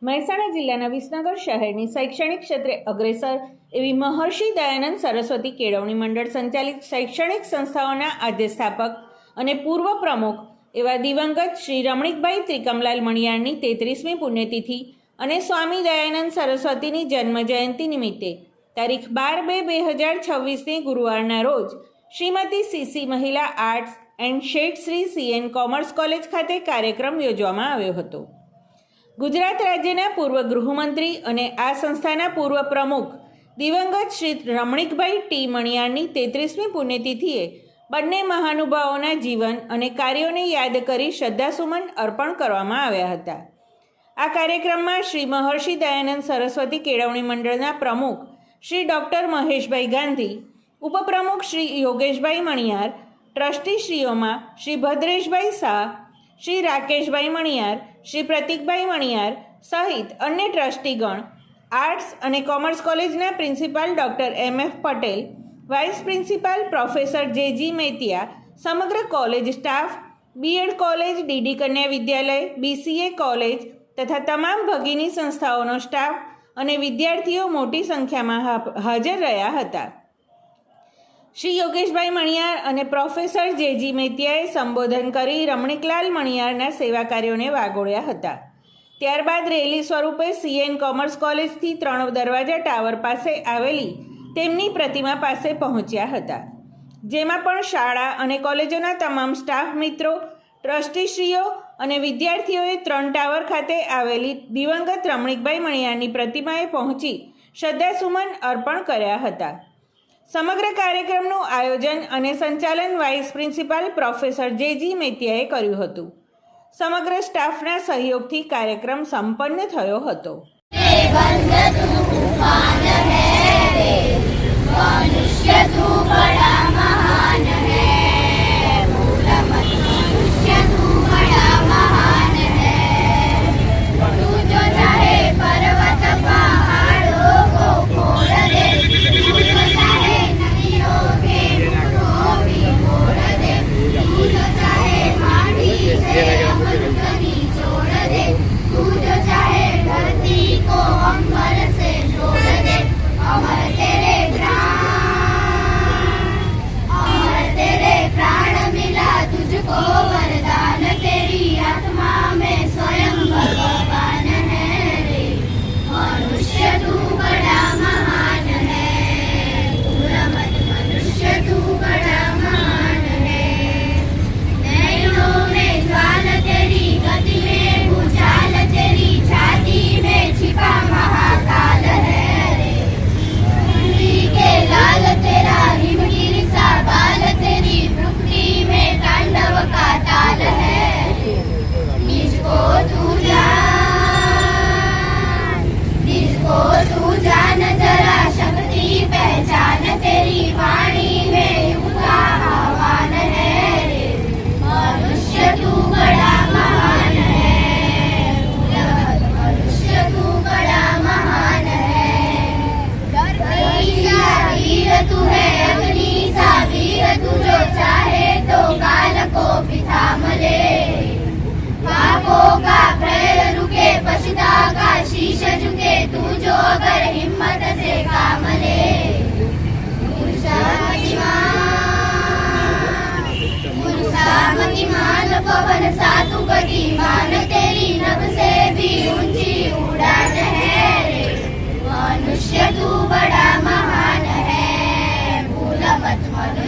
મહેસાણા જિલ્લાના વિસનગર શહેરની શૈક્ષણિક ક્ષેત્રે અગ્રેસર એવી મહર્ષિ દયાનંદ સરસ્વતી કેળવણી મંડળ સંચાલિત શૈક્ષણિક સંસ્થાઓના આદ્ય સ્થાપક અને પૂર્વ પ્રમુખ એવા દિવંગત શ્રી રમણીકભાઈ ત્રિકમલાલ મણિયારની 33મી પુણ્યતિથિ અને સ્વામી દયાનંદ સરસ્વતીની જન્મ જયંતિ નિમિત્તે તારીખ 12/2/2026ની ગુરુવારના રોજ શ્રીમતી સીસી મહિલા arts and shade Shri CN commerce college ખાતે કાર્યક્રમ યોજવામાં આવ્યો હતો. ગુજરાત રાજ્યના પૂર્વ ગૃહમંત્રી અને આ સંસ્થાના પૂર્વ પ્રમુખ દિવંગત શ્રી રમણીકભાઈ ટી મણિયારની 33મી પુણ્યતિથિએ બંને મહાનુભાવોના જીવન અને કાર્યોને યાદ કરી શ્રદ્ધાસુમન અર્પણ કરવામાં આવ્યા હતા. આ કાર્યક્રમમાં શ્રી મહર્ષિ દયાનંદ સરસ્વતી કેળવણી મંડળના પ્રમુખ શ્રી ડૉક્ટર મહેશભાઈ ગાંધી, ઉપપ્રમુખ શ્રી યોગેશભાઈ મણિયાર, ટ્રસ્ટીશ્રીઓમાં શ્રી ભદ્રેશભાઈ શાહ, શ્રી રાકેશભાઈ મણિયાર, શ્રી પ્રતિકભાઈ મણિયાર સહિત અન્ય ટ્રસ્ટીગણ, આર્ટ્સ અને કોમર્સ કોલેજના principal doctor MF Patel, vice principal professor JG Metiya, સમગ્ર college staff, BEd college, DD Kanya વિદ્યાલય, BCA કોલેજ તથા તમામ ભગીની સંસ્થાઓનો સ્ટાફ અને વિદ્યાર્થીઓ મોટી સંખ્યામાં હાજર રહ્યા હતા. શ્રી યોગેશભાઈ મણિયાર અને પ્રોફેસર JG મેતિયાએ સંબોધન કરી રમણીકલાલ મણિયારના સેવા કાર્યોને વાગોળ્યા હતા. ત્યારબાદ રેલી સ્વરૂપે CN કોમર્સ કોલેજથી 3 દરવાજા ટાવર પાસે આવેલી તેમની પ્રતિમા પાસે પહોંચ્યા હતા, જેમાં પણ શાળા અને કોલેજોના તમામ સ્ટાફ મિત્રો, ટ્રસ્ટીશ્રીઓ અને વિદ્યાર્થીઓએ 3 ટાવર ખાતે આવેલી દિવંગત રમણીકભાઈ મણિયારની પ્રતિમાએ પહોંચી શ્રદ્ધાસુમન અર્પણ કર્યા હતા. સમગ્ર કાર્યક્રમનું આયોજન અને સંચાલન વાઇસ પ્રિન્સિપાલ પ્રોફેસર JG મેતિયાએ કર્યું હતું. સમગ્ર સ્ટાફના સહયોગથી કાર્યક્રમ સંપન્ન થયો હતો. शीश झुके तू जो अगर हिम्मत से काम ले. मुर्सामतिमान पवन सातु गति मान तेरी नभ से भी ऊंची उड़ान है रे. मनुष्य तू बड़ा महान है, भूल मत मनुष्य